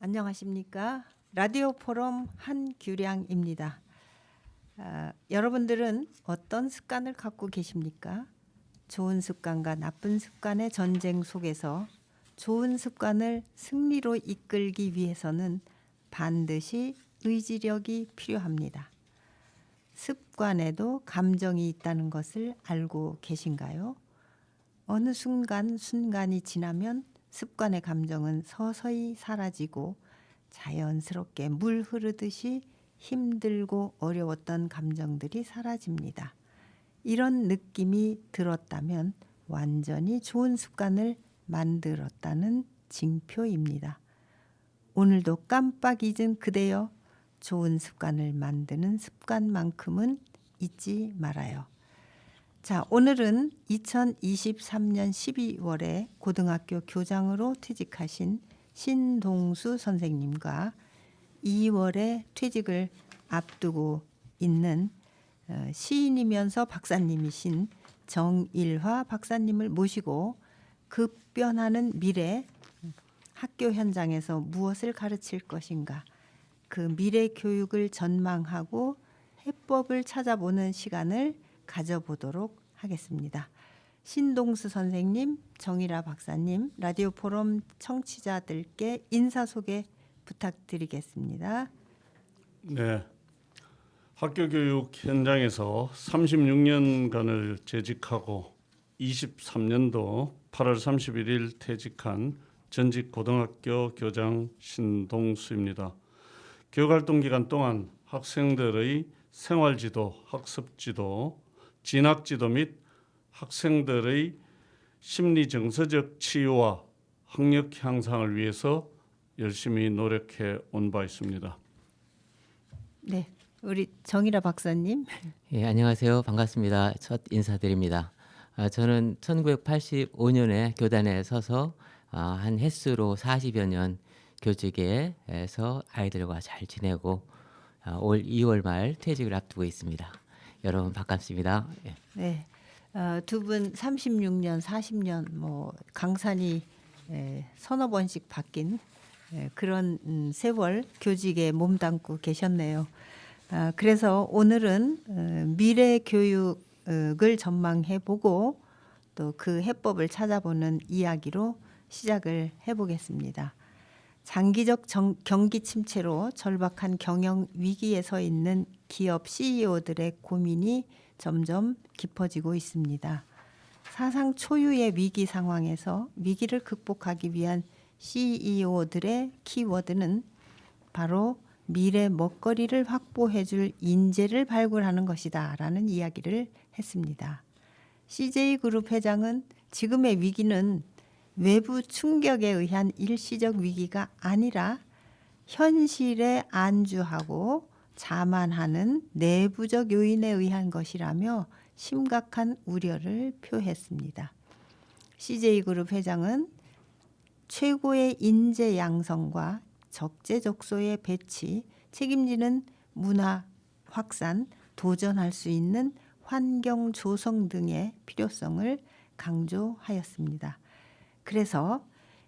안녕하십니까? 라디오 포럼 한규량입니다. 여러분들은 어떤 습관을 갖고 계십니까? 좋은 습관과 나쁜 습관의 전쟁 속에서 좋은 습관을 승리로 이끌기 위해서는 반드시 의지력이 필요합니다. 습관에도 감정이 있다는 것을 알고 계신가요? 어느 순간이 지나면 습관의 감정은 서서히 사라지고 자연스럽게 물 흐르듯이 힘들고 어려웠던 감정들이 사라집니다. 이런 느낌이 들었다면 완전히 좋은 습관을 만들었다는 징표입니다. 오늘도 깜빡 잊은 그대여, 좋은 습관을 만드는 습관만큼은 잊지 말아요. 자, 오늘은 2023년 12월에 고등학교 교장으로 퇴직하신 신동수 선생님과 2월에 퇴직을 앞두고 있는 시인이면서 박사님이신 정일화 박사님을 모시고 급변하는 미래, 학교 현장에서 무엇을 가르칠 것인가, 그 미래 교육을 전망하고 해법을 찾아보는 시간을 가져보도록 하겠습니다. 신동수 선생님, 정일화 박사님, 라디오 포럼 청취자들께 인사 소개 부탁드리겠습니다. 네, 학교 교육 현장에서 36년간을 재직하고 23년도 8월 31일 퇴직한 전직 고등학교 교장 신동수입니다. 교육활동 기간 동안 학생들의 생활지도, 학습지도, 진학지도 및 학생들의 심리정서적 치유와 학력 향상을 위해서 열심히 노력해 온 바 있습니다. 네, 우리 정일화 박사님. 예, 안녕하세요. 반갑습니다. 첫 인사드립니다. 저는 1985년에 교단에 서서 한 횟수로 40여 년 교직에서 아이들과 잘 지내고 올 2월 말 퇴직을 앞두고 있습니다. 여러분 반갑습니다. 예. 네, 두 분 36년, 40년 뭐 강산이 서너 번씩 바뀐 그런 세월 교직에 몸담고 계셨네요. 그래서 오늘은 미래 교육을 전망해보고 또 그 해법을 찾아보는 이야기로 시작을 해보겠습니다. 장기적 경기 침체로 절박한 경영 위기에 서 있는 기업 CEO들의 고민이 점점 깊어지고 있습니다. 사상 초유의 위기 상황에서 위기를 극복하기 위한 CEO들의 키워드는 바로 미래 먹거리를 확보해줄 인재를 발굴하는 것이다 라는 이야기를 했습니다. CJ그룹 회장은 지금의 위기는 외부 충격에 의한 일시적 위기가 아니라 현실에 안주하고 자만하는 내부적 요인에 의한 것이라며 심각한 우려를 표했습니다. CJ그룹 회장은 최고의 인재 양성과 적재적소의 배치, 책임지는 문화 확산, 도전할 수 있는 환경 조성 등의 필요성을 강조하였습니다. 그래서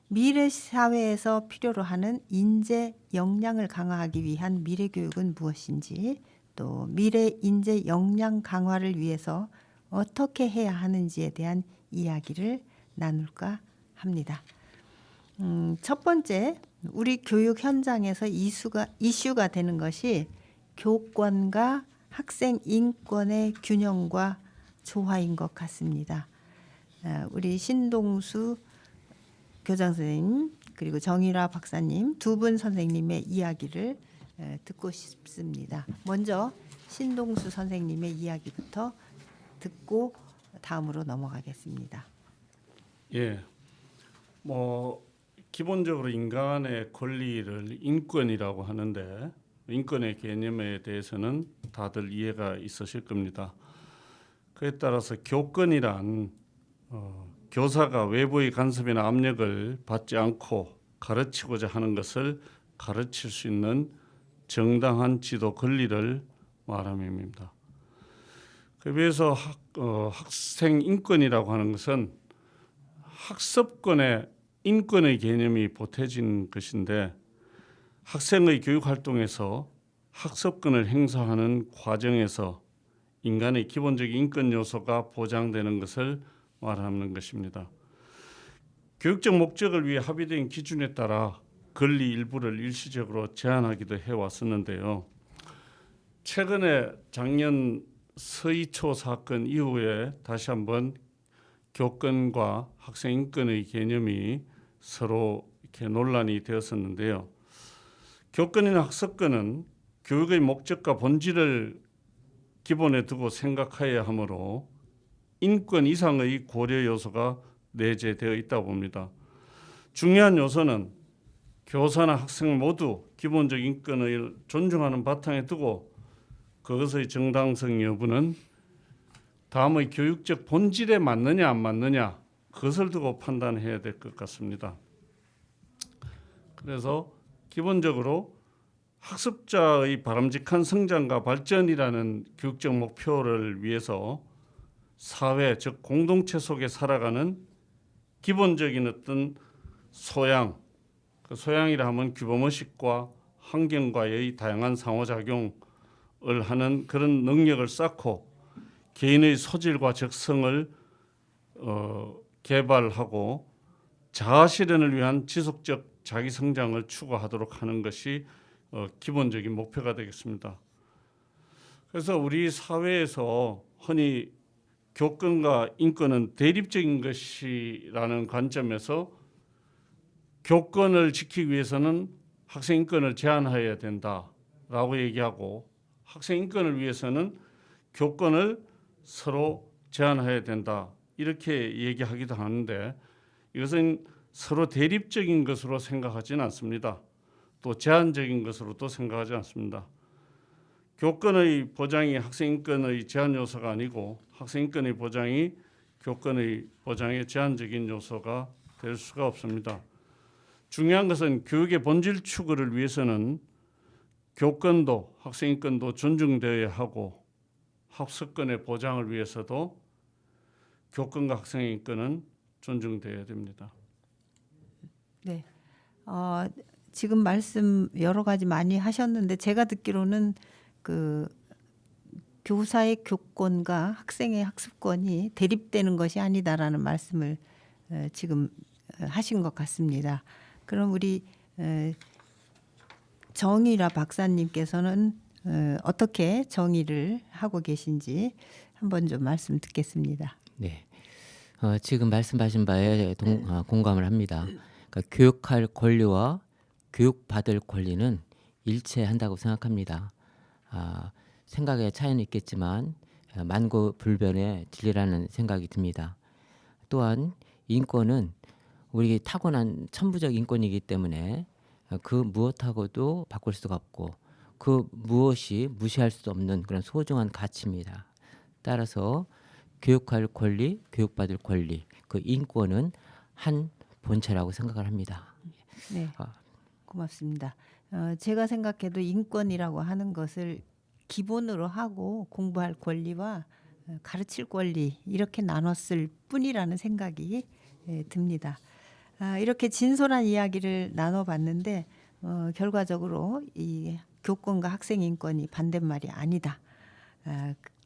미래 사회에서 필요로 하는 인재 역량을 강화하기 위한 미래 교육은 무엇인지, 또 미래 인재 역량 강화를 위해서 어떻게 해야 하는지에 대한 이야기를 나눌까 합니다. 첫 번째, 우리 교육 현장에서 이슈가 되는 것이 교권과 학생 인권의 균형과 조화인 것 같습니다. 우리 신동수 교장 선생님 그리고 정일화 박사님 두 분 선생님의 이야기를 듣고 싶습니다. 먼저 신동수 선생님의 이야기부터 듣고 다음으로 넘어가겠습니다. 예, 뭐 기본적으로 인간의 권리를 인권이라고 하는데 인권의 개념에 대해서는 다들 이해가 있으실 겁니다. 그에 따라서 교권이란 교사가 외부의 간섭이나 압력을 받지 않고 가르치고자 하는 것을 가르칠 수 있는 정당한 지도 권리를 말함입니다. 그에 비해서 학생 인권이라고 하는 것은 학습권의 인권의 개념이 보태진 것인데 학생의 교육 활동에서 학습권을 행사하는 과정에서 인간의 기본적인 인권 요소가 보장되는 것을 말하는 것입니다. 교육적 목적을 위해 합의된 기준에 따라 권리 일부를 일시적으로 제한하기도 해왔었는데요. 최근에 작년 서희초 사건 이후에 다시 한번 교권과 학생 인권의 개념이 서로 이렇게 논란이 되었었는데요. 교권이나 학습권은 교육의 목적과 본질을 기본에 두고 생각해야 하므로 인권 이상의 고려 요소가 내재되어 있다고 봅니다. 중요한 요소는 교사나 학생 모두 기본적 인권을 존중하는 바탕에 두고 그것의 정당성 여부는 다음의 교육적 본질에 맞느냐 안 맞느냐 그것을 두고 판단해야 될 것 같습니다. 그래서 기본적으로 학습자의 바람직한 성장과 발전이라는 교육적 목표를 위해서 사회, 즉 공동체 속에 살아가는 기본적인 어떤 소양, 그 소양이라 하면 규범의식과 환경과의 다양한 상호작용을 하는 그런 능력을 쌓고 개인의 소질과 적성을 개발하고 자아실현을 위한 지속적 자기 성장을 추구하도록 하는 것이 기본적인 목표가 되겠습니다. 그래서 우리 사회에서 흔히 교권과 인권은 대립적인 것이라는 관점에서 교권을 지키기 위해서는 학생 인권을 제한해야 된다라고 얘기하고 학생 인권을 위해서는 교권을 서로 제한해야 된다 이렇게 얘기하기도 하는데 이것은 서로 대립적인 것으로 생각하지는 않습니다. 또 제한적인 것으로도 생각하지 않습니다. 교권의 보장이 학생 인권의 제한 요소가 아니고 학생 인권의 보장이 교권의 보장의 제한적인 요소가 될 수가 없습니다. 중요한 것은 교육의 본질 추구를 위해서는 교권도 학생 인권도 존중되어야 하고 학습권의 보장을 위해서도 교권과 학생의 인권은 존중되어야 됩니다. 네. 지금 말씀 여러 가지 많이 하셨는데 제가 듣기로는 그 교사의 교권과 학생의 학습권이 대립되는 것이 아니다라는 말씀을 지금 하신 것 같습니다. 그럼 우리 정의라 박사님께서는 어떻게 정의를 하고 계신지 한번 좀 말씀 듣겠습니다. 네, 지금 말씀하신 바에 공감을 합니다. 그러니까 교육할 권리와 교육받을 권리는 일체한다고 생각합니다. 생각의 차이는 있겠지만 만고불변의 진리라는 생각이 듭니다. 또한 인권은 우리 타고난 천부적 인권이기 때문에 그 무엇하고도 바꿀 수가 없고 그 무엇이 무시할 수 없는 그런 소중한 가치입니다. 따라서 교육할 권리, 교육받을 권리, 그 인권은 한 본체라고 생각을 합니다. 네, 고맙습니다. 제가 생각해도 인권이라고 하는 것을 기본으로 하고 공부할 권리와 가르칠 권리 이렇게 나눴을 뿐이라는 생각이 듭니다. 이렇게 진솔한 이야기를 나눠봤는데 결과적으로 이 교권과 학생 인권이 반대말이 아니다.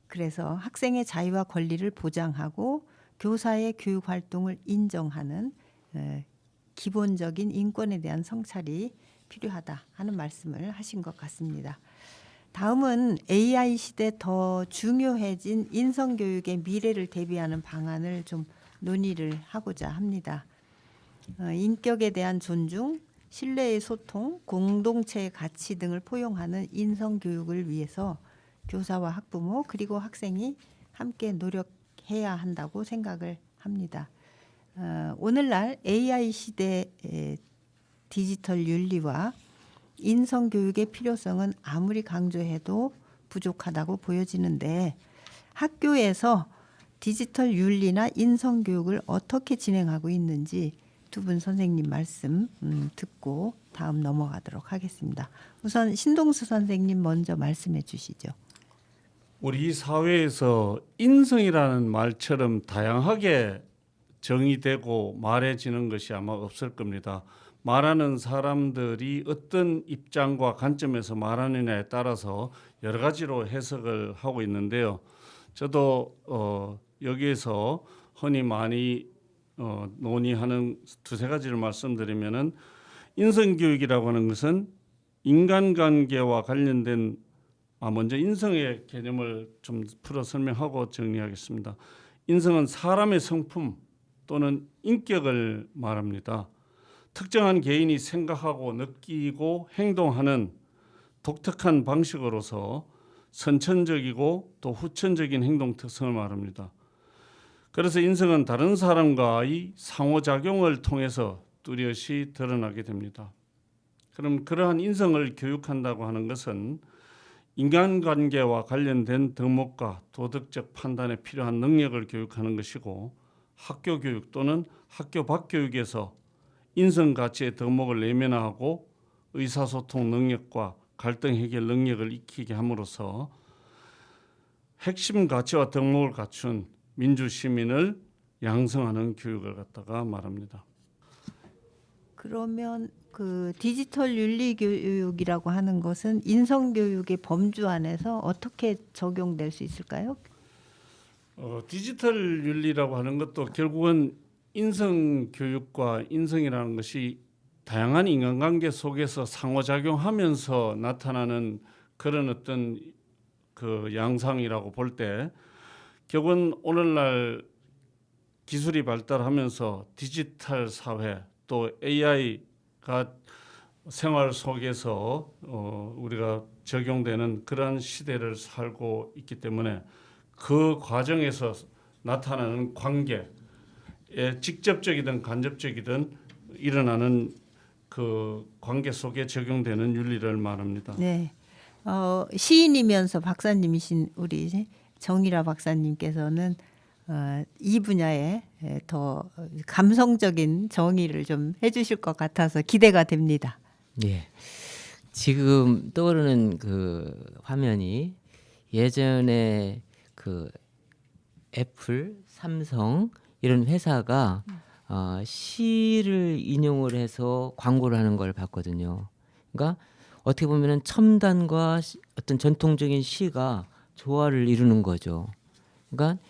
그래서 학생의 자유와 권리를 보장하고 교사의 교육 활동을 인정하는 기본적인 인권에 대한 성찰이 필요하다 하는 말씀을 하신 것 같습니다. 다음은 AI 시대 더 중요해진 인성교육의 미래를 대비하는 방안을 좀 논의를 하고자 합니다. 인격에 대한 존중, 신뢰의 소통, 공동체의 가치 등을 포용하는 인성교육을 위해서 교사와 학부모 그리고 학생이 함께 노력해야 한다고 생각을 합니다. 오늘날 AI 시대의 디지털 윤리와 인성교육의 필요성은 아무리 강조해도 부족하다고 보여지는데 학교에서 디지털 윤리나 인성교육을 어떻게 진행하고 있는지 두 분 선생님 말씀 듣고 다음 넘어가도록 하겠습니다. 우선 신동수 선생님 먼저 말씀해 주시죠. 우리 사회에서 인성이라는 말처럼 다양하게 정의되고 말해지는 것이 아마 없을 겁니다. 말하는 사람들이 어떤 입장과 관점에서 말하느냐에 따라서 여러 가지로 해석을 하고 있는데요. 저도 여기에서 흔히 많이 논의하는 두세 가지를 말씀드리면은 인성교육이라고 하는 것은 인간관계와 관련된 먼저 인성의 개념을 좀 풀어 설명하고 정리하겠습니다. 인성은 사람의 성품 또는 인격을 말합니다. 특정한 개인이 생각하고 느끼고 행동하는 독특한 방식으로서 선천적이고 또 후천적인 행동 특성을 말합니다. 그래서 인성은 다른 사람과의 상호작용을 통해서 뚜렷이 드러나게 됩니다. 그럼 그러한 인성을 교육한다고 하는 것은 인간관계와 관련된 덕목과 도덕적 판단에 필요한 능력을 교육하는 것이고, 학교 교육 또는 학교 밖 교육에서 인성 가치의 덕목을 내면화하고 의사소통 능력과 갈등 해결 능력을 익히게 함으로써 핵심 가치와 덕목을 갖춘 민주 시민을 양성하는 교육을 갖다가 말합니다. 그러면 그 디지털 윤리 교육이라고 하는 것은 인성 교육의 범주 안에서 어떻게 적용될 수 있을까요? 디지털 윤리라고 하는 것도 결국은 인성 교육과 인성이라는 것이 다양한 인간관계 속에서 상호작용하면서 나타나는 그런 어떤 그 양상이라고 볼 때, 결국은 오늘날 기술이 발달하면서 디지털 사회 또 AI가 생활 속에서 우리가 적용되는 그러한 시대를 살고 있기 때문에 그 과정에서 나타나는 관계에 직접적이든 간접적이든 일어나는 그 관계 속에 적용되는 윤리를 말합니다. 네. 시인이면서 박사님이신 우리 정일화 박사님께서는 이 분야에 더 감성적인 정의를 좀 해주실 것 같아서 기대가 됩니다. 예. 지금 떠오르는 그 화면이 예전에 그 애플, 삼성 이런 회사가 시를 인용을 해서 광고를 하는 걸 봤거든요. 그러니까 어떻게 보면은 첨단과 어떤 전통적인 시가 조화를 이루는 거죠. 그러니까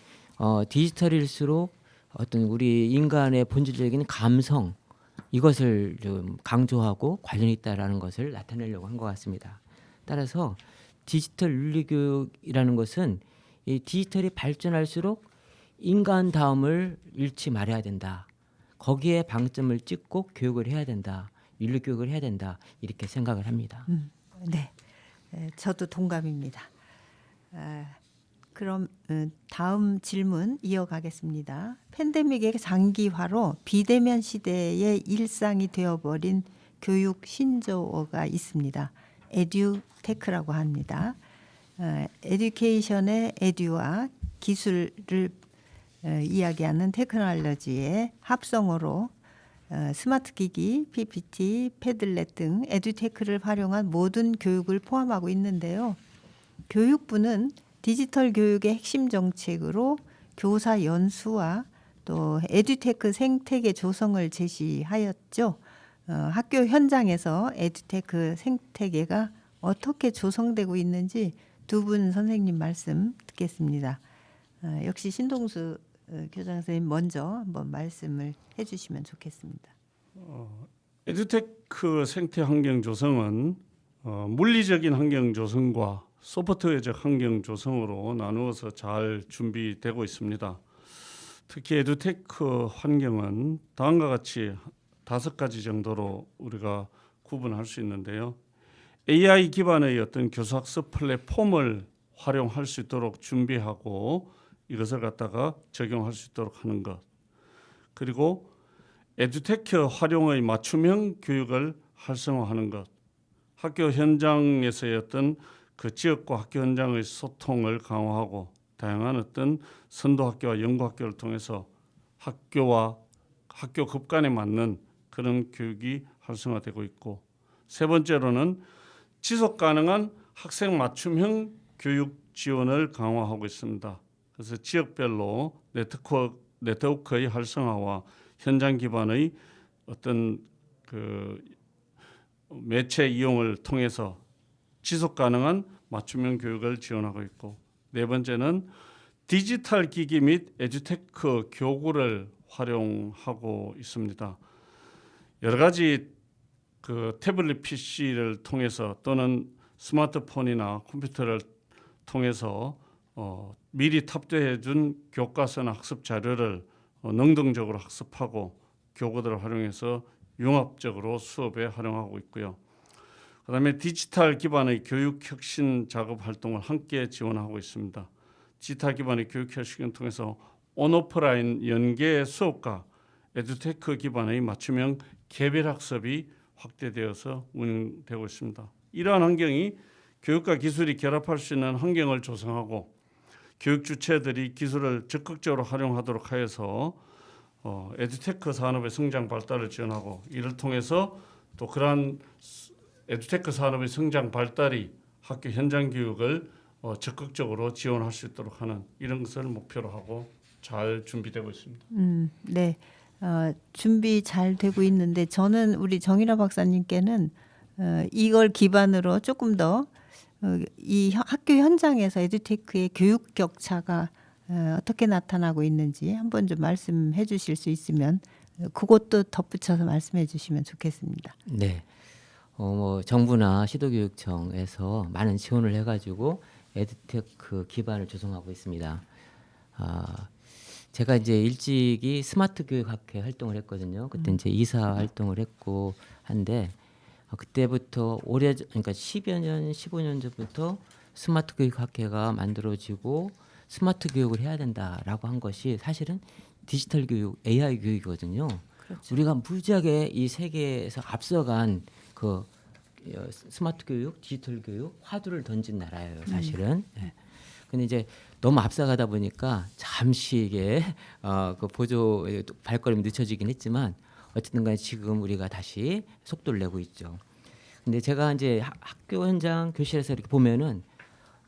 디지털일수록 어떤 우리 인간의 본질적인 감성 이것을 좀 강조하고 관련이 있다라는 것을 나타내려고 한 것 같습니다. 따라서 디지털 윤리교육이라는 것은 이 디지털이 발전할수록 인간다움을 잃지 말아야 된다. 거기에 방점을 찍고 교육을 해야 된다. 윤리교육을 해야 된다. 이렇게 생각을 합니다. 네, 저도 동감입니다. 그럼 다음 질문 이어가겠습니다. 팬데믹의 장기화로 비대면 시대의 일상이 되어버린 교육 신조어가 있습니다. 에듀테크라고 합니다. 에듀케이션의 에듀와 기술을 이야기하는 테크놀로지의 합성어로 스마트 기기, PPT, 패들렛 등 에듀테크를 활용한 모든 교육을 포함하고 있는데요. 교육부는 디지털 교육의 핵심 정책으로 교사 연수와 또 에듀테크 생태계 조성을 제시하였죠. 학교 현장에서 에듀테크 생태계가 어떻게 조성되고 있는지 두 분 선생님 말씀 듣겠습니다. 역시 신동수 교장 선생님 먼저 한번 말씀을 해주시면 좋겠습니다. 에듀테크 생태 환경 조성은 물리적인 환경 조성과 소프트웨어적 환경 조성으로 나누어서 잘 준비되고 있습니다. 특히 에듀테크 환경은 다음과 같이 5가지 정도로 우리가 구분할 수 있는데요. AI 기반의 어떤 교수학습 플랫폼을 활용할 수 있도록 준비하고 이것을 갖다가 적용할 수 있도록 하는 것. 그리고 에듀테크 활용의 맞춤형 교육을 활성화하는 것. 학교 현장에서의 어떤 그 지역과 학교 현장의 소통을 강화하고 다양한 어떤 선도학교와 연구학교를 통해서 학교와 학교 급간에 맞는 그런 교육이 활성화되고 있고, 세 번째로는 지속 가능한 학생 맞춤형 교육 지원을 강화하고 있습니다. 그래서 지역별로 네트워크의 활성화와 현장 기반의 어떤 그 매체 이용을 통해서 지속 가능한 맞춤형 교육을 지원하고 있고, 네 번째는 디지털 기기 및 에듀테크 교구를 활용하고 있습니다. 여러 가지 그 태블릿 PC를 통해서 또는 스마트폰이나 컴퓨터를 통해서 미리 탑재해 준 교과서나 학습 자료를 능동적으로 학습하고 교구들을 활용해서 융합적으로 수업에 활용하고 있고요. 그다음에 디지털 기반의 교육 혁신 작업 활동을 함께 지원하고 있습니다. 디지털 기반의 교육 혁신을 통해서 온오프라인 연계 수업과 에듀테크 기반의 맞춤형 개별 학습이 확대되어서 운영되고 있습니다. 이러한 환경이 교육과 기술이 결합할 수 있는 환경을 조성하고 교육 주체들이 기술을 적극적으로 활용하도록 하여서 에듀테크 산업의 성장 발달을 지원하고, 이를 통해서 또 그러한 에듀테크 산업의 성장 발달이 학교 현장 교육을 적극적으로 지원할 수 있도록 하는 이런 것을 목표로 하고 잘 준비되고 있습니다. 네. 준비 잘 되고 있는데 저는 우리 정일화 박사님께는 이걸 기반으로 조금 더 이 학교 현장에서 에듀테크의 교육 격차가 어떻게 나타나고 있는지 한번 좀 말씀해 주실 수 있으면 그것도 덧붙여서 말씀해 주시면 좋겠습니다. 네. 뭐 정부나 시도교육청에서 많은 지원을 해가지고 에듀테크 기반을 조성하고 있습니다. 제가 이제 일찍이 스마트 교육학회 활동을 했거든요. 그때 이제 이사 활동을 했고 한데 그때부터 그러니까 10여 년, 15년 전부터 스마트 교육학회가 만들어지고 스마트 교육을 해야 된다라고 한 것이 사실은 디지털 교육, AI 교육이거든요. 그렇죠. 우리가 무지하게 이 세계에서 앞서간 그 스마트 교육, 디지털 교육 화두를 던진 나라예요, 사실은. 네. 근데 이제 너무 앞서가다 보니까 잠시 이게 그 보조 발걸음이 늦춰지긴 했지만 어쨌든 간에 지금 우리가 다시 속도를 내고 있죠. 근데 제가 이제 학교 현장 교실에서 이렇게 보면은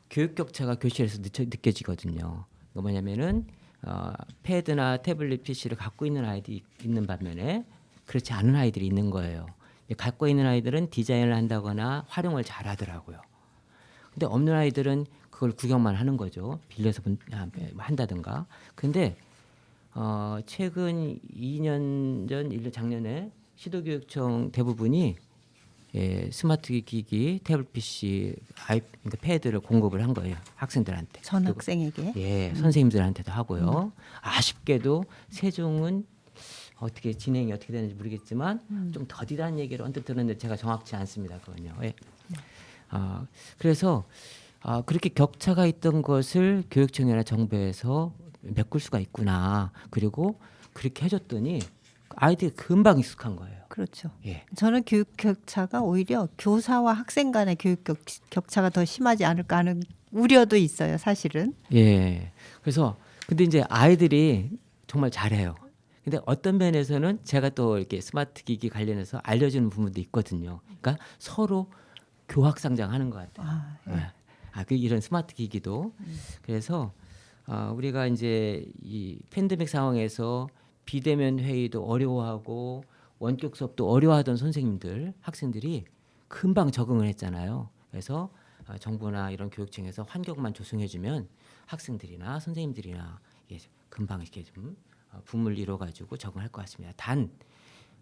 교육 격차가 교실에서 느껴지거든요. 그 뭐냐면은 패드나 태블릿 PC를 갖고 있는 아이들이 있는 반면에 그렇지 않은 아이들이 있는 거예요. 갖고 있는 아이들은 디자인을 한다거나 활용을 잘 하더라고요. 근데 없는 아이들은 그걸 구경만 하는 거죠. 빌려서 한다든가. 근데 최근 2년 전, 1년 작년에 시도교육청 대부분이 스마트 기기, 태블릿 PC, 그러니까 패드를 공급을 한 거예요. 학생들한테. 전 학생에게. 예, 선생님들한테도 하고요. 아쉽게도 세종은 어떻게 진행이 어떻게 되는지 모르겠지만 좀 더디다는 얘기를 언뜻 들었는데 제가 정확치 않습니다. 그건요. 예. 그래서 그렇게 격차가 있던 것을 교육청이나 정부에서 메꿀 수가 있구나. 그리고 그렇게 해줬더니 아이들이 금방 익숙한 거예요. 그렇죠. 예. 저는 교육 격차가 오히려 교사와 학생 간의 교육 격차가 더 심하지 않을까 하는 우려도 있어요, 사실은. 예. 그래서 근데 이제 아이들이 정말 잘해요. 근데 어떤 면에서는 제가 또 이렇게 스마트 기기 관련해서 알려주는 부분도 있거든요. 그러니까 서로 교학상장하는 것 같아요. 이런 스마트 기기도. 그래서 우리가 이제 이 팬데믹 상황에서 비대면 회의도 어려워하고 원격 수업도 어려워하던 선생님들, 학생들이 금방 적응을 했잖아요. 그래서 정부나 이런 교육청에서 환경만 조성해주면 학생들이나 선생님들이나 금방 이렇게 좀 붐을 이뤄가지고 적응할 것 같습니다. 단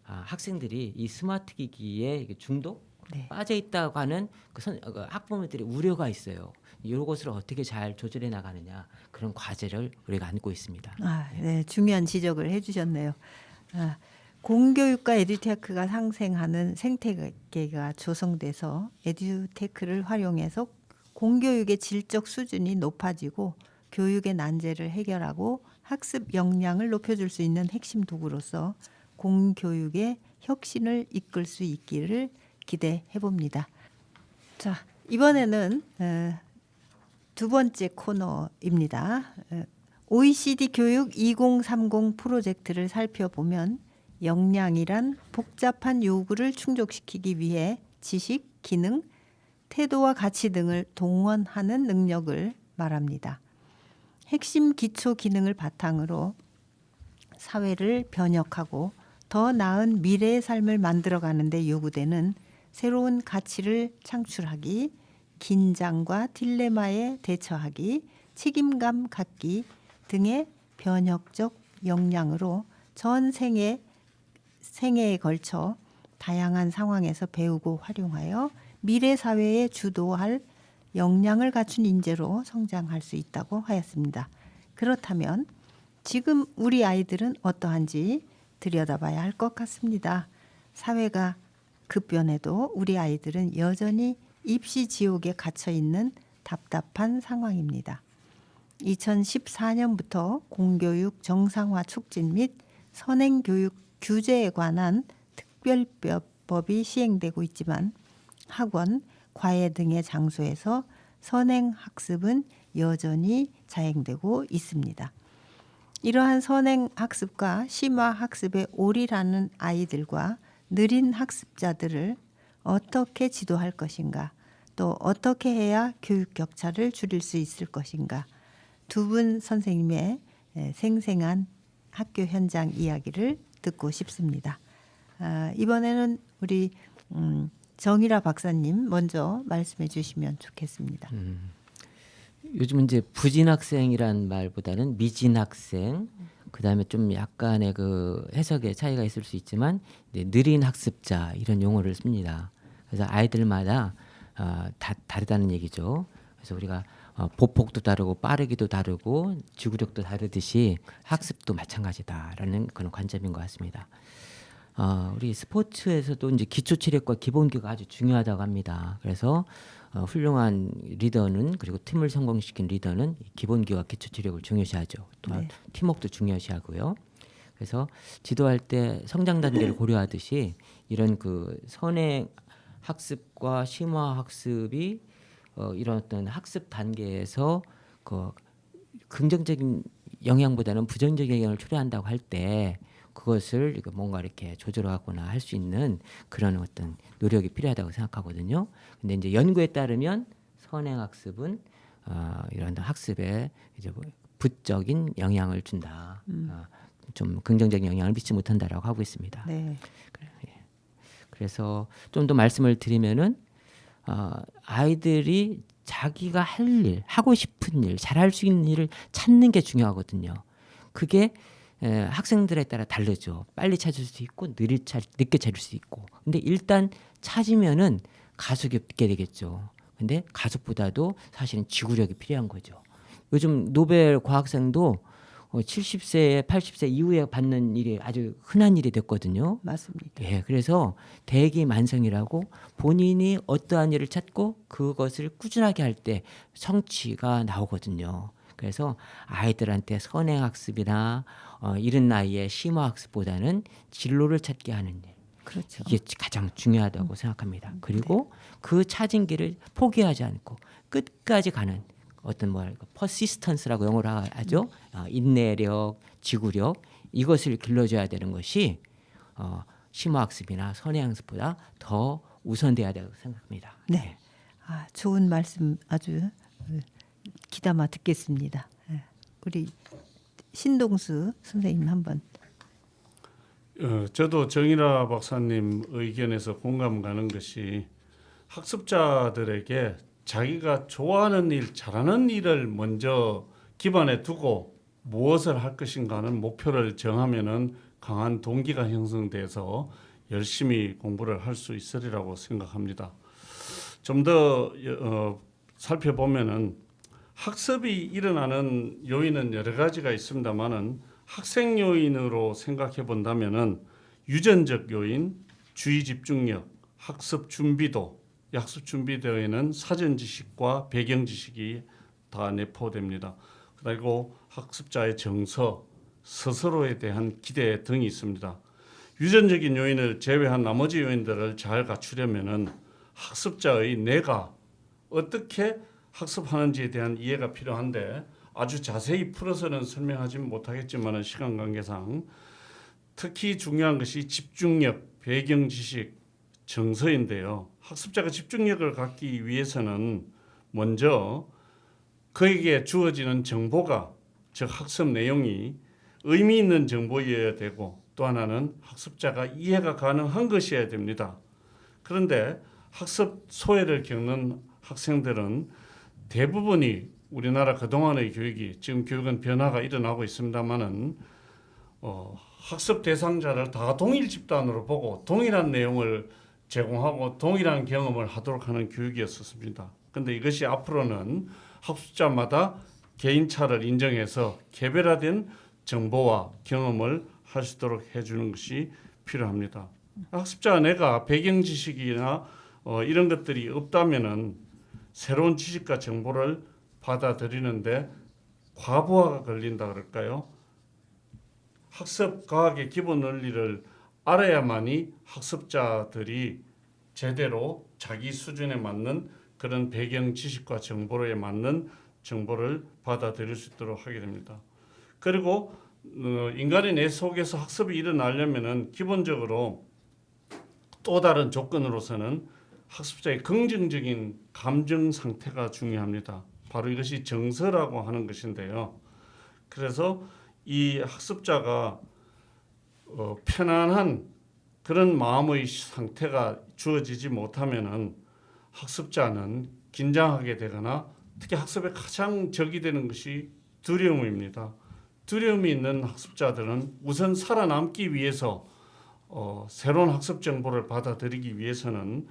학생들이 이 스마트 기기에 중독 빠져 있다고 하는 그 학부모들이 우려가 있어요. 이것을 어떻게 잘 조절해 나가느냐 그런 과제를 우리가 안고 있습니다. 네, 중요한 지적을 해주셨네요. 공교육과 에듀테크가 상생하는 생태계가 조성돼서 에듀테크를 활용해서 공교육의 질적 수준이 높아지고 교육의 난제를 해결하고 학습 역량을 높여줄 수 있는 핵심 도구로서 공교육의 혁신을 이끌 수 있기를 기대해 봅니다. 자, 이번에는 두 번째 코너입니다. OECD 교육 2030 프로젝트를 살펴보면 역량이란 복잡한 요구를 충족시키기 위해 지식, 기능, 태도와 가치 등을 동원하는 능력을 말합니다. 핵심 기초 기능을 바탕으로 사회를 변혁하고 더 나은 미래의 삶을 만들어가는 데 요구되는 새로운 가치를 창출하기, 긴장과 딜레마에 대처하기, 책임감 갖기 등의 변혁적 역량으로 전 생애에 걸쳐 다양한 상황에서 배우고 활용하여 미래 사회에 주도할 역량을 갖춘 인재로 성장할 수 있다고 하였습니다. 그렇다면 지금 우리 아이들은 어떠한지 들여다봐야 할 것 같습니다. 사회가 급변해도 우리 아이들은 여전히 입시 지옥에 갇혀 있는 답답한 상황입니다. 2014년부터 공교육 정상화 촉진 및 선행교육 규제에 관한 특별법이 시행되고 있지만 학원, 과외 등의 장소에서 선행학습은 여전히 자행되고 있습니다. 이러한 선행학습과 심화학습에 올인하는 아이들과 느린 학습자들을 어떻게 지도할 것인가, 또 어떻게 해야 교육 격차를 줄일 수 있을 것인가, 두 분 선생님의 생생한 학교 현장 이야기를 듣고 싶습니다. 이번에는 우리 정일화 박사님 먼저 말씀해 주시면 좋겠습니다. 요즘은 이제 부진 학생이란 말보다는 미진 학생, 그다음에 좀 약간의 그 해석의 차이가 있을 수 있지만 느린 학습자 이런 용어를 씁니다. 그래서 아이들마다 다르다는 얘기죠. 그래서 우리가 보폭도 다르고 빠르기도 다르고 지구력도 다르듯이 학습도 마찬가지다라는 그런 관점인 것 같습니다. 우리 스포츠에서도 이제 기초 체력과 기본기가 아주 중요하다고 합니다. 그래서 훌륭한 리더는, 그리고 팀을 성공시킨 리더는 기본기와 기초 체력을 중요시하죠. 또한 네. 팀워크도 중요시하고요. 그래서 지도할 때 성장 단계를 고려하듯이 이런 그 선행 학습과 심화 학습이 이런 어떤 학습 단계에서 그 긍정적인 영향보다는 부정적인 영향을 초래한다고 할 때 그것을 뭔가 이렇게 조절하거나 할 수 있는 그런 어떤 노력이 필요하다고 생각하거든요. 근데 이제 연구에 따르면 선행 학습은 이런 학습에 이제 부적인 영향을 준다. 좀 긍정적인 영향을 미치지 못한다라고 하고 있습니다. 네. 그래서 좀 더 말씀을 드리면은 아이들이 자기가 할 일, 하고 싶은 일, 잘할 수 있는 일을 찾는 게 중요하거든요. 그게 학생들에 따라 다르죠. 빨리 찾을 수 있고 늦게 찾을 수 있고. 근데 일단 찾으면은 가속이 없게 되겠죠. 근데 가속보다도 사실은 지구력이 필요한 거죠. 요즘 노벨 과학상도 70세, 80세 이후에 받는 일이 아주 흔한 일이 됐거든요. 맞습니다. 예, 그래서 대기만성이라고 본인이 어떠한 일을 찾고 그것을 꾸준하게 할 때 성취가 나오거든요. 그래서 아이들한테 선행학습이나 이른 나이에 심화학습보다는 진로를 찾게 하는 일, 그렇죠. 이게 가장 중요하다고 생각합니다. 그리고 그 찾은 길을 포기하지 않고 끝까지 가는 어떤 퍼시스턴스라고 영어로 하죠. 인내력, 지구력, 이것을 길러줘야 되는 것이 심화학습이나 선행학습보다 더 우선돼야 된다고 생각합니다. 네. 좋은 말씀 아주 귀담아 듣겠습니다. 우리 신동수 선생님 한번. 저도 정일화 박사님 의견에서 공감 가는 것이 학습자들에게 자기가 좋아하는 일, 잘하는 일을 먼저 기반에 두고 무엇을 할 것인가 하는 목표를 정하면은 강한 동기가 형성돼서 열심히 공부를 할 수 있으리라고 생각합니다. 좀 더 살펴보면은 학습이 일어나는 요인은 여러 가지가 있습니다만은 학생 요인으로 생각해 본다면은 유전적 요인, 주의 집중력, 학습 준비도, 학습 준비도에는 사전 지식과 배경 지식이 다 내포됩니다. 그리고 학습자의 정서, 스스로에 대한 기대 등이 있습니다. 유전적인 요인을 제외한 나머지 요인들을 잘 갖추려면은 학습자의 내가 어떻게 학습하는지에 대한 이해가 필요한데 아주 자세히 풀어서는 설명하지 못하겠지만 시간 관계상 특히 중요한 것이 집중력, 배경 지식, 정서인데요. 학습자가 집중력을 갖기 위해서는 먼저 그에게 주어지는 정보가, 즉 학습 내용이 의미 있는 정보여야 되고 또 하나는 학습자가 이해가 가능한 것이어야 됩니다. 그런데 학습 소외를 겪는 학생들은 대부분이 우리나라 그동안의 교육이 지금 교육은 변화가 일어나고 있습니다만은 학습 대상자를 다 동일 집단으로 보고 동일한 내용을 제공하고 동일한 경험을 하도록 하는 교육이었습니다. 그런데 이것이 앞으로는 학습자마다 개인차를 인정해서 개별화된 정보와 경험을 할 수 있도록 해주는 것이 필요합니다. 학습자 내가 배경 지식이나 이런 것들이 없다면은 새로운 지식과 정보를 받아들이는데 과부하가 걸린다 그럴까요? 학습 과학의 기본 원리를 알아야만이 학습자들이 제대로 자기 수준에 맞는 그런 배경 지식과 정보에 맞는 정보를 받아들일 수 있도록 하게 됩니다. 그리고 인간의 뇌 속에서 학습이 일어나려면은 기본적으로 또 다른 조건으로서는 학습자의 긍정적인 감정 상태가 중요합니다. 바로 이것이 정서라고 하는 것인데요. 그래서 이 학습자가 편안한 그런 마음의 상태가 주어지지 못하면은 학습자는 긴장하게 되거나 특히 학습에 가장 적이 되는 것이 두려움입니다. 두려움이 있는 학습자들은 우선 살아남기 위해서 새로운 학습 정보를 받아들이기 위해서는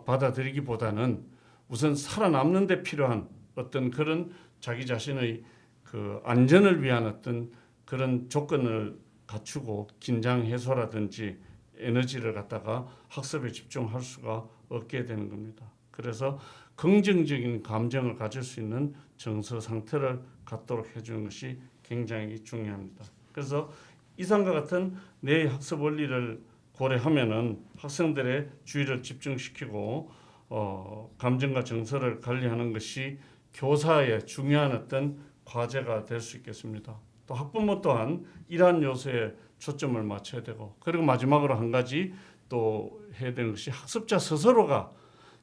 받아들이기보다는 우선 살아남는 데 필요한 어떤 그런 자기 자신의 그 안전을 위한 어떤 그런 조건을 갖추고 긴장 해소라든지 에너지를 갖다가 학습에 집중할 수가 없게 되는 겁니다. 그래서 긍정적인 감정을 가질 수 있는 정서 상태를 갖도록 해주는 것이 굉장히 중요합니다. 그래서 이상과 같은 뇌의 학습 원리를 고려하면은 학생들의 주의를 집중시키고 감정과 정서를 관리하는 것이 교사의 중요한 어떤 과제가 될 수 있겠습니다. 또 학부모 또한 이러한 요소에 초점을 맞춰야 되고, 그리고 마지막으로 한 가지 또 해야 되는 것이 학습자 스스로가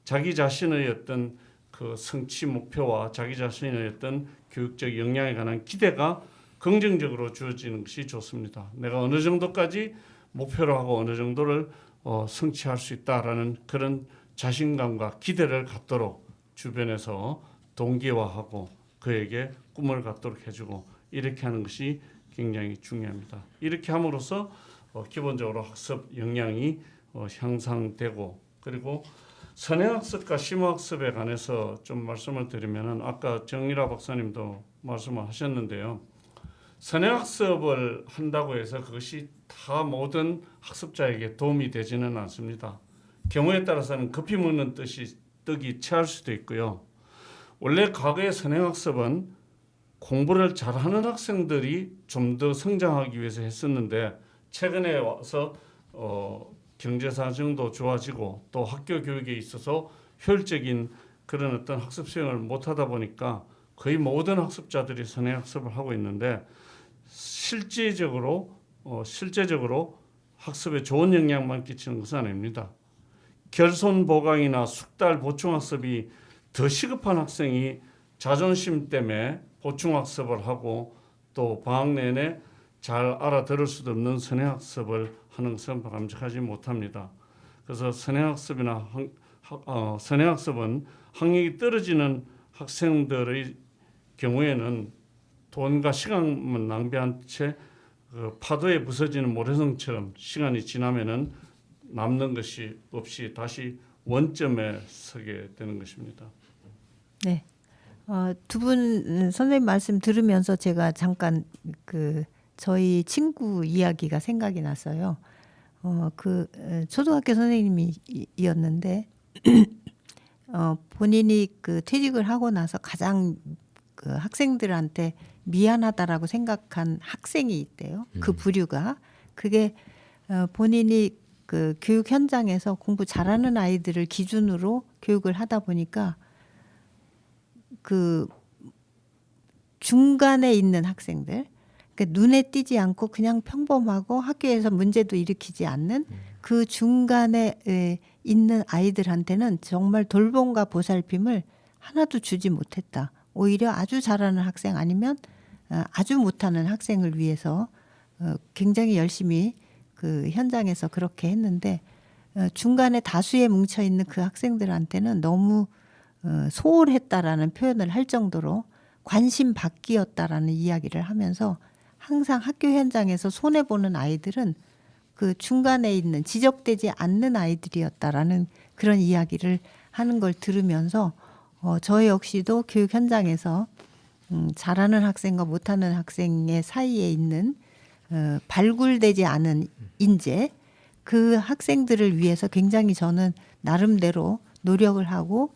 자기 자신의 어떤 그 성취 목표와 자기 자신의 어떤 교육적 역량에 관한 기대가 긍정적으로 주어지는 것이 좋습니다. 내가 어느 정도까지 목표로 하고 어느 정도를 성취할 수 있다라는 그런 자신감과 기대를 갖도록 주변에서 동기화하고 그에게 꿈을 갖도록 해주고 이렇게 하는 것이 굉장히 중요합니다. 이렇게 함으로써 기본적으로 학습 역량이 향상되고, 그리고 선행학습과 심화학습에 관해서 좀 말씀을 드리면은 아까 정일화 박사님도 말씀을 하셨는데요. 선행학습을 한다고 해서 그것이 다 모든 학습자에게 도움이 되지는 않습니다. 경우에 따라서는 급히 먹는 떡이 체할 수도 있고요. 원래 과거의 선행학습은 공부를 잘하는 학생들이 좀 더 성장하기 위해서 했었는데 최근에 와서 경제 사정도 좋아지고 또 학교 교육에 있어서 효율적인 그런 어떤 학습 수행을 못하다 보니까 거의 모든 학습자들이 선행학습을 하고 있는데 실제적으로 학습에 좋은 영향만 끼치는 것은 아닙니다. 결손 보강이나 숙달 보충학습이 더 시급한 학생이 자존심 때문에 보충학습을 하고 또 방학 내내 잘 알아들을 수도 없는 선행학습을 하는 것은 바람직하지 못합니다. 그래서 선행학습은 학력이 떨어지는 학생들의 경우에는 돈과 시간만 낭비한 채 그 파도에 부서지는 모래성처럼 시간이 지나면은 남는 것이 없이 다시 원점에 서게 되는 것입니다. 네. 두 분 선생님 말씀 들으면서 제가 잠깐 저희 친구 이야기가 생각이 났어요. 초등학교 선생님이었는데 본인이 퇴직을 하고 나서 가장 학생들한테 미안하다라고 생각한 학생이 있대요. 그 부류가. 그게 본인이 교육 현장에서 공부 잘하는 아이들을 기준으로 교육을 하다 보니까 중간에 있는 학생들, 눈에 띄지 않고 그냥 평범하고 학교에서 문제도 일으키지 않는 그 중간에 있는 아이들한테는 정말 돌봄과 보살핌을 하나도 주지 못했다. 오히려 아주 잘하는 학생 아니면 아주 못하는 학생을 위해서 굉장히 열심히 그 현장에서 그렇게 했는데 중간에 다수에 뭉쳐 있는 그 학생들한테는 너무 소홀했다라는 표현을 할 정도로 관심 받기였다라는 이야기를 하면서 항상 학교 현장에서 손해 보는 아이들은 그 중간에 있는 지적되지 않는 아이들이었다라는 그런 이야기를 하는 걸 들으면서 저 역시도 교육 현장에서 잘하는 학생과 못하는 학생의 사이에 있는 발굴되지 않은 인재 그 학생들을 위해서 굉장히 저는 나름대로 노력을 하고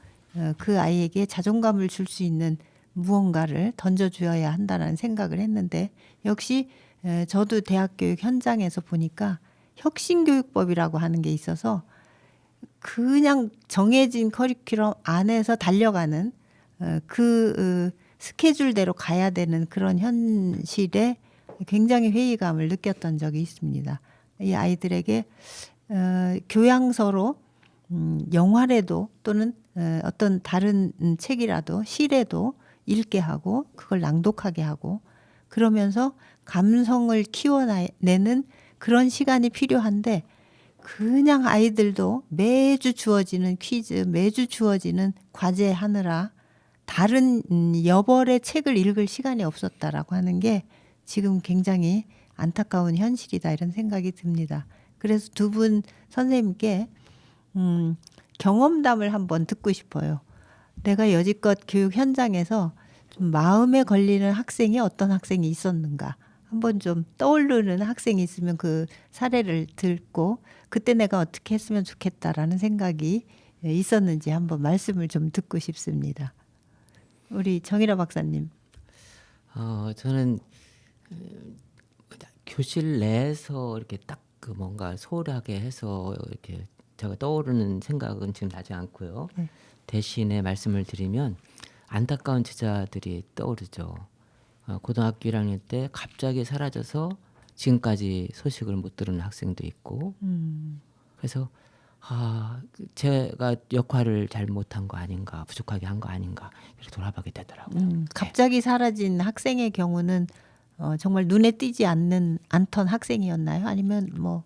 그 아이에게 자존감을 줄 수 있는 무언가를 던져주어야 한다는 생각을 했는데 역시 저도 대학교육 현장에서 보니까 혁신교육법이라고 하는 게 있어서 그냥 정해진 커리큘럼 안에서 달려가는 그 스케줄대로 가야 되는 그런 현실에 굉장히 회의감을 느꼈던 적이 있습니다. 이 아이들에게 교양서로 영화라도 또는 어떤 다른 책이라도 시라도 읽게 하고 그걸 낭독하게 하고 그러면서 감성을 키워내는 그런 시간이 필요한데 그냥 아이들도 매주 주어지는 퀴즈, 매주 주어지는 과제 하느라 다른 여벌의 책을 읽을 시간이 없었다라고 하는 게 지금 굉장히 안타까운 현실이다 이런 생각이 듭니다. 그래서 두 분 선생님께 경험담을 한번 듣고 싶어요. 내가 여지껏 교육 현장에서 좀 마음에 걸리는 학생이 어떤 학생이 있었는가 한번 좀 떠오르는 학생이 있으면 그 사례를 듣고 그때 내가 어떻게 했으면 좋겠다라는 생각이 있었는지 한번 말씀을 좀 듣고 싶습니다. 우리 정일화 박사님. 저는 교실 내에서 이렇게 딱 그 뭔가 소홀하게 해서 이렇게 제가 떠오르는 생각은 지금 나지 않고요. 대신에 말씀을 드리면 안타까운 제자들이 떠오르죠. 고등학교 1학년 때 갑자기 사라져서 지금까지 소식을 못 들은 학생도 있고 그래서 제가 역할을 잘 못한 거 아닌가 부족하게 한 거 아닌가 이렇게 돌아보게 되더라고요. 갑자기 사라진 학생의 경우는 정말 눈에 띄지 않던 학생이었나요? 아니면 뭐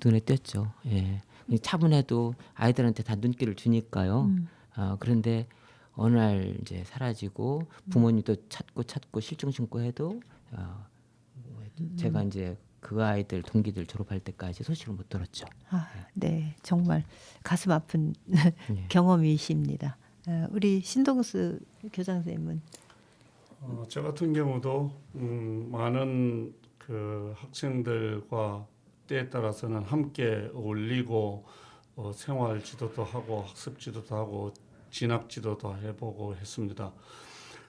눈에 띄었죠. 예. 차분해도 아이들한테 다 눈길을 주니까요. 그런데 어느 날 이제 사라지고 부모님도 찾고 실종 신고해도 제가 이제 그 아이들 동기들 졸업할 때까지 소식을 못 들었죠. 네, 정말 가슴 아픈 네. 경험이십니다. 우리 신동수 교장 선생님은 저 같은 경우도 많은 그 학생들과 때에 따라서는 함께 어울리고 생활 지도도 하고 학습 지도도 하고 진학 지도도 해보고 했습니다.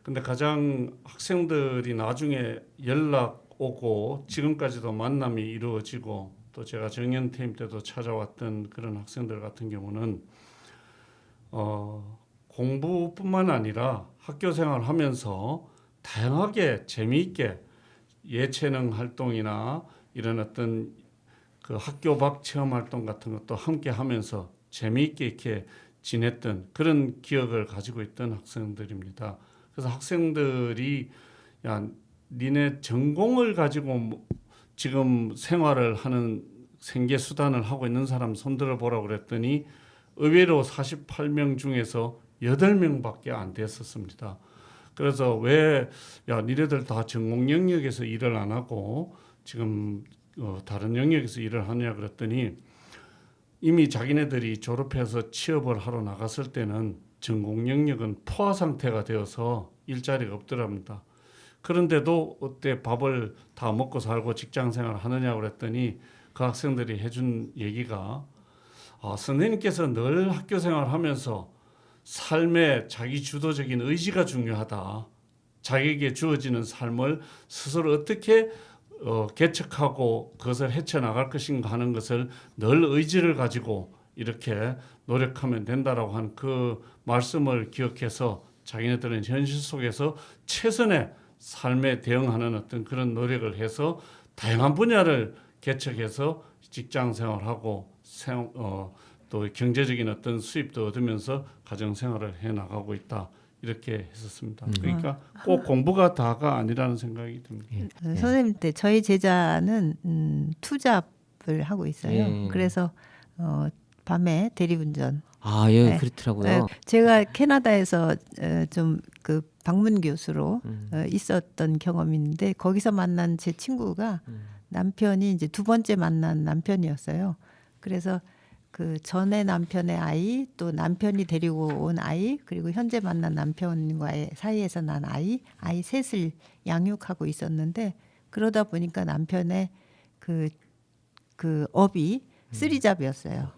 근데 가장 학생들이 나중에 연락 오고 지금까지도 만남이 이루어지고 또 제가 정년퇴임 때도 찾아왔던 그런 학생들 같은 경우는 공부뿐만 아니라 학교 생활하면서 다양하게 재미있게 예체능 활동이나 이런 어떤 그 학교 밖 체험 활동 같은 것도 함께 하면서 재미있게 이렇게 지냈던 그런 기억을 가지고 있던 학생들입니다. 그래서 학생들이 야, 니네 전공을 가지고 지금 생활을 하는 생계 수단을 하고 있는 사람 손들어 보라고 그랬더니 의외로 48명 중에서 8명밖에 안 됐었습니다. 그래서 왜 니네들 다 전공 영역에서 일을 안 하고 지금 다른 영역에서 일을 하냐 그랬더니 이미 자기네들이 졸업해서 취업을 하러 나갔을 때는 전공 영역은 포화 상태가 되어서 일자리가 없더랍니다. 그런데도 어때 밥을 다 먹고 살고 직장 생활을 하느냐 그랬더니 그 학생들이 해준 얘기가 선생님께서 늘 학교 생활하면서 삶의 자기 주도적인 의지가 중요하다. 자기에게 주어지는 삶을 스스로 어떻게 개척하고 그것을 헤쳐나갈 것인가 하는 것을 늘 의지를 가지고 이렇게 노력하면 된다라고 한 그 말씀을 기억해서 자기네들은 현실 속에서 최선의 삶에 대응하는 어떤 그런 노력을 해서 다양한 분야를 개척해서 직장 생활하고 또 경제적인 어떤 수입도 얻으면서 가정 생활을 해 나가고 있다. 이렇게 했었습니다. 그러니까 꼭 공부가 다가 아니라는 생각이 듭니다. 선생님 때 저희 제자는 투잡을 하고 있어요. 예. 그래서 밤에 대리운전. 아, 예, 네. 그렇더라고요. 제가 캐나다에서 좀 그 방문 교수로 있었던 경험이 있는데 거기서 만난 제 친구가 남편이 이제 두 번째 만난 남편이었어요. 그래서 그 전에 남편의 아이, 또 남편이 데리고 온 아이, 그리고 현재 만난 남편과의 사이에서 난 아이 셋을 양육하고 있었는데 그러다 보니까 남편의 그 업이 쓰리잡이었어요.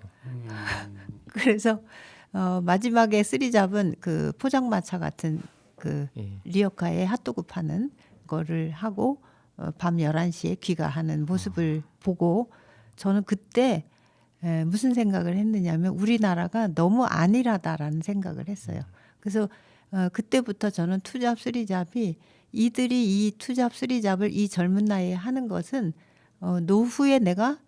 그래서 마지막에 쓰리잡은 그 포장마차 같은 그 예. 리어카에 핫도그 파는 거를 하고 밤 11시에 귀가하는 모습을 보고 저는 그때 무슨 생각을 했느냐면 우리나라가 너무 안일하다라는 생각을 했어요. 그래서 그때부터 저는 투잡 쓰리잡이 이들이 이 투잡 쓰리잡을 이 젊은 나이에 하는 것은 노후에 내가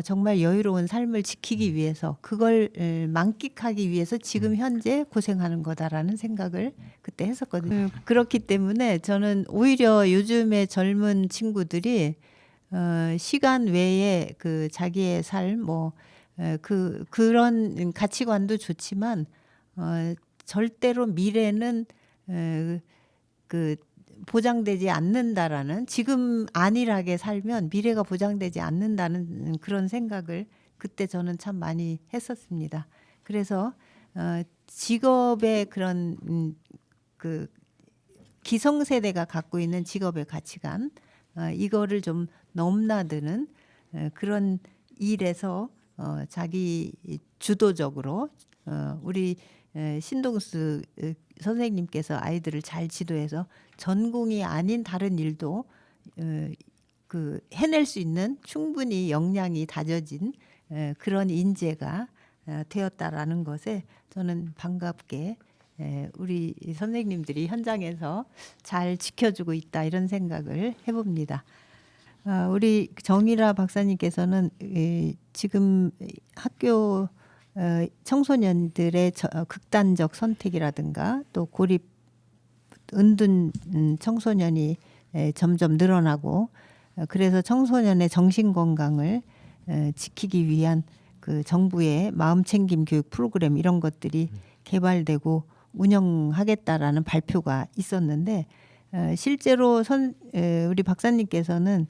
정말 여유로운 삶을 지키기 위해서 그걸 만끽하기 위해서 지금 현재 고생하는 거다라는 생각을 그때 했었거든요. 그렇기 때문에 저는 오히려 요즘의 젊은 친구들이 시간 외에 그 자기의 삶 뭐 그런 가치관도 좋지만 절대로 미래는 그 보장되지 않는다라는 지금 안일하게 살면 미래가 보장되지 않는다는 그런 생각을 그때 저는 참 많이 했었습니다. 그래서 직업의 그런 그 기성세대가 갖고 있는 직업의 가치관 이거를 좀 넘나드는 그런 일에서 자기 주도적으로 우리 신동수 선생님께서 아이들을 잘 지도해서 전공이 아닌 다른 일도 그 해낼 수 있는 충분히 역량이 다져진 그런 인재가 되었다라는 것에 저는 반갑게 우리 선생님들이 현장에서 잘 지켜주고 있다 이런 생각을 해봅니다. 우리 정일아 박사님께서는 지금 학교 청소년들의 극단적 선택이라든가 또 고립 은둔 청소년이 점점 늘어나고 그래서 청소년의 정신 건강을 지키기 위한 그 정부의 마음챙김 교육 프로그램 이런 것들이 개발되고 운영하겠다라는 발표가 있었는데 실제로 우리 박사님께서는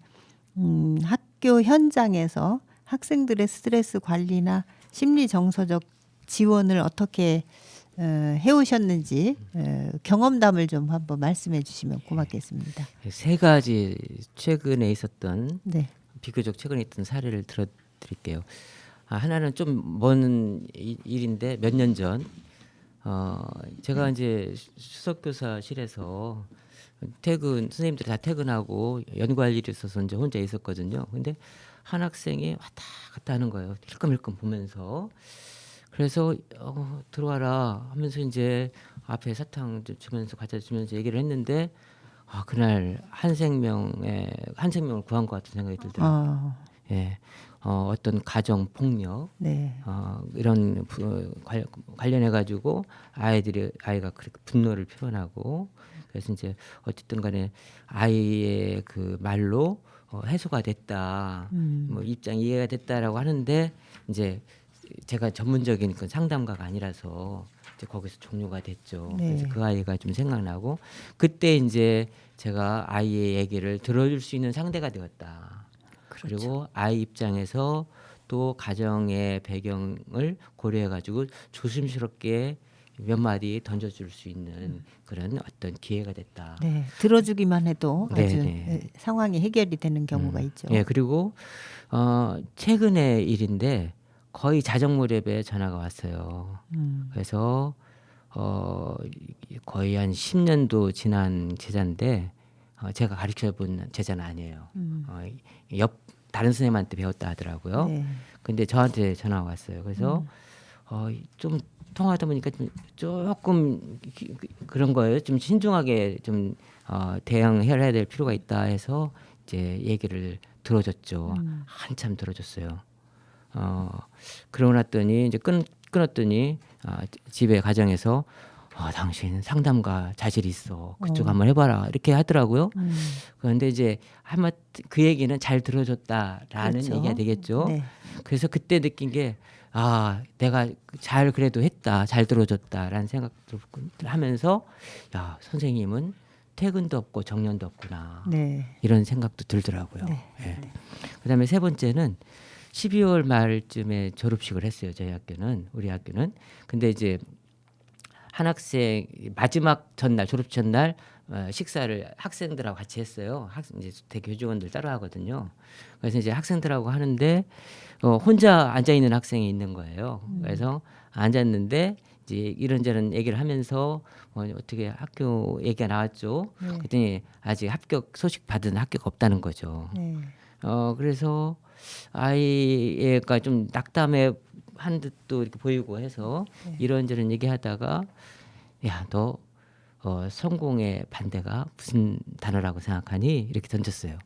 학교 현장에서 학생들의 스트레스 관리나 심리 정서적 지원을 어떻게 해오셨는지 경험담을 좀 한번 말씀해 주시면 고맙겠습니다. 세 가지 최근에 있었던 네. 비교적 최근에 있던 사례를 들어드릴게요. 하나는 좀 먼 일인데 몇 년 전 제가 이제 수석교사실에서 선생님들이 다 퇴근하고 연구할 일이 있어서 이제 혼자 있었거든요. 근데 한 학생이 왔다 갔다 하는 거예요. 힐끔힐끔 보면서. 그래서 들어와라 하면서 이제 앞에 사탕 주면서 과자 주면서 얘기를 했는데 그날 한 생명을 구한 것 같은 생각이 들더라고요. 예, 어떤 가정 폭력, 네. 이런 관련해 가지고 아이가 그렇게 분노를 표현하고 그래서 이제 어쨌든간에 아이의 그 말로 해소가 됐다, 뭐 입장 이해가 됐다라고 하는데 이제 제가 전문적인 그 상담가가 아니라서 이제 거기서 종료가 됐죠. 네. 그래서 그 아이가 좀 생각나고 그때 이제 제가 아이의 얘기를 들어줄 수 있는 상대가 되었다. 그렇죠. 그리고 아이 입장에서 또 가정의 배경을 고려해가지고 조심스럽게 몇 마디 던져줄 수 있는 그런 어떤 기회가 됐다. 네. 들어주기만 해도 네, 아주 네. 상황이 해결이 되는 경우가 있죠. 예, 그리고 최근의 일인데 거의 자정무렵에 전화가 왔어요. 그래서 거의 한 10년도 지난 제자인데 제가 가르쳐본 제자는 아니에요. 다른 선생님한테 배웠다 하더라고요. 네. 근데 저한테 전화가 왔어요. 그래서 좀 통화하다 보니까 조금 그런 거예요. 좀 신중하게 좀 대응해야 될 필요가 있다 해서 이제 얘기를 들어줬죠. 한참 들어줬어요. 그러고 났더니 이제 끊었더니 집에 가정에서 당신 상담가 자질 있어. 그쪽 한번 해봐라. 이렇게 하더라고요. 그런데 이제 아마 그 얘기는 잘 들어줬다라는 그렇죠. 얘기가 되겠죠. 네. 그래서 그때 느낀 게 내가 잘 그래도 했다. 잘 들어줬다라는 생각을 하면서 야, 선생님은 퇴근도 없고 정년도 없구나. 네. 이런 생각도 들더라고요. 네. 예. 그다음에 세 번째는 12월 말쯤에 졸업식을 했어요. 저희 학교는 우리 학교는. 근데 이제 한 학생 마지막 전날 졸업 전날 식사를 학생들하고 같이 했어요. 이제 대교직원들 따로 하거든요. 그래서 이제 학생들하고 하는데 혼자 앉아 있는 학생이 있는 거예요. 그래서 앉았는데 이제 이런저런 얘기를 하면서 어떻게 학교 얘기가 나왔죠. 네. 그랬더니 아직 합격 소식 받은 학교가 없다는 거죠. 네. 그래서 아이가 좀 낙담해 한 듯도 이렇게 보이고 해서 네. 이런저런 얘기하다가 야, 너 성공의 반대가 무슨 단어라고 생각하니? 이렇게 던졌어요.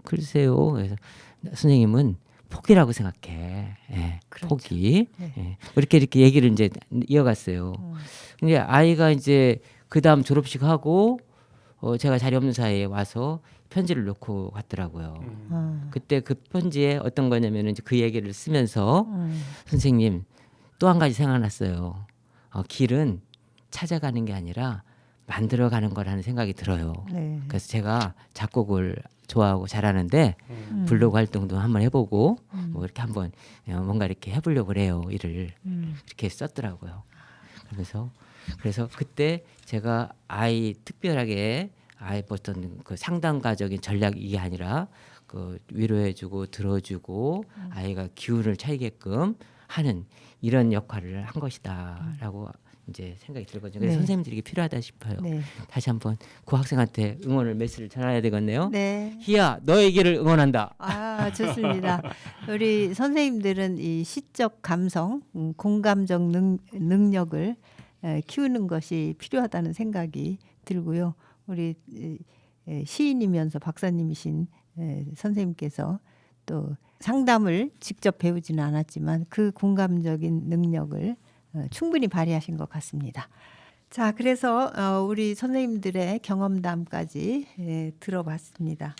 글쎄요. 그래서 선생님은 포기라고 생각해. 예, 그렇죠. 포기. 네. 예. 이렇게 얘기를 이제 이어갔어요. 근데 아이가 이제 그 다음 졸업식 하고 제가 자리 없는 사이에 와서 편지를 놓고 갔더라고요. 그때 그 편지에 어떤 거냐면 이제 그 얘기를 쓰면서 선생님 또 한 가지 생각났어요. 길은 찾아가는 게 아니라 만들어가는 거라는 생각이 들어요. 네. 그래서 제가 작곡을 좋아하고 잘하는데 블로그 활동도 한번 해보고 뭐 이렇게 한번 뭔가 이렇게 해보려고 그래요. 일을 이렇게 썼더라고요. 그래서 그때 제가 특별하게 어떤 그 상담가적인 전략 이게 아니라 그 위로해주고 들어주고 아이가 기운을 차리게끔 하는 이런 역할을 한 것이다라고 이제 생각이 들거든요. 그래서 네. 선생님들이 필요하다 싶어요. 네. 다시 한번 그 학생한테 응원을 메시지를 전해야 되겠네요. 네. 희야, 너의 길을 응원한다. 좋습니다. 우리 선생님들은 이 시적 감성, 공감적 능력을 키우는 것이 필요하다는 생각이 들고요. 우리 시인이면서 박사님이신 선생님께서 또 상담을 직접 배우지는 않았지만 그 공감적인 능력을 충분히 발휘하신 것 같습니다. 자, 그래서 우리 선생님들의 경험담까지 들어봤습니다.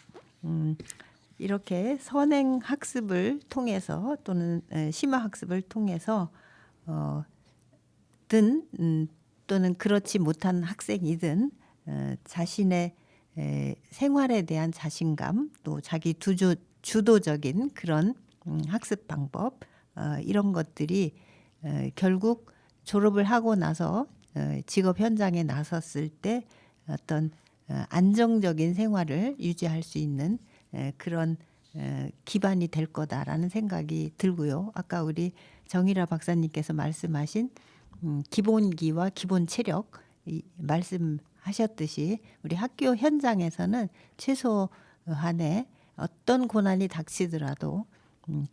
이렇게 선행 학습을 통해서 또는 심화 학습을 통해서 또는 그렇지 못한 학생이든 자신의 생활에 대한 자신감 또 자기 주도적인 그런 학습 방법 이런 것들이 결국 졸업을 하고 나서 직업 현장에 나섰을 때 어떤 안정적인 생활을 유지할 수 있는 그런 기반이 될 거다라는 생각이 들고요. 아까 우리 정일화 박사님께서 말씀하신 기본기와 기본 체력 말씀하셨듯이 우리 학교 현장에서는 최소한의 어떤 고난이 닥치더라도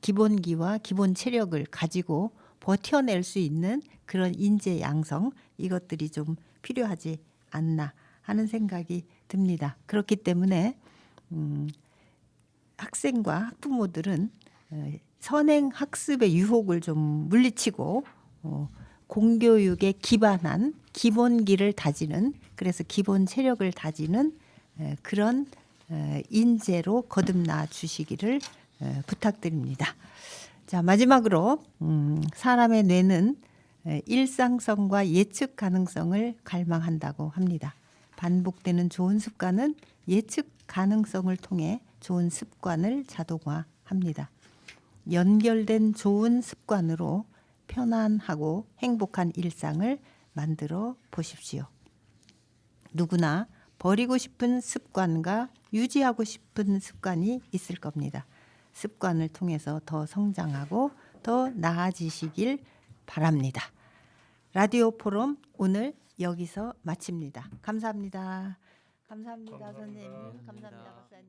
기본기와 기본 체력을 가지고 버텨낼 수 있는 그런 인재 양성 이것들이 좀 필요하지 않나 하는 생각이 듭니다. 그렇기 때문에 학생과 학부모들은 선행 학습의 유혹을 좀 물리치고 공교육에 기반한 기본기를 다지는 그래서 기본 체력을 다지는 그런 인재로 거듭나 주시기를 부탁드립니다. 자, 마지막으로 사람의 뇌는 일상성과 예측 가능성을 갈망한다고 합니다. 반복되는 좋은 습관은 예측 가능성을 통해 좋은 습관을 자동화합니다. 연결된 좋은 습관으로 편안하고 행복한 일상을 만들어 보십시오. 누구나 버리고 싶은 습관과 유지하고 싶은 습관이 있을 겁니다. 습관을 통해서 더 성장하고 더 나아지시길 바랍니다. 라디오 포럼 오늘 여기서 마칩니다. 감사합니다. 감사합니다, 선생님. 감사합니다, 박사님.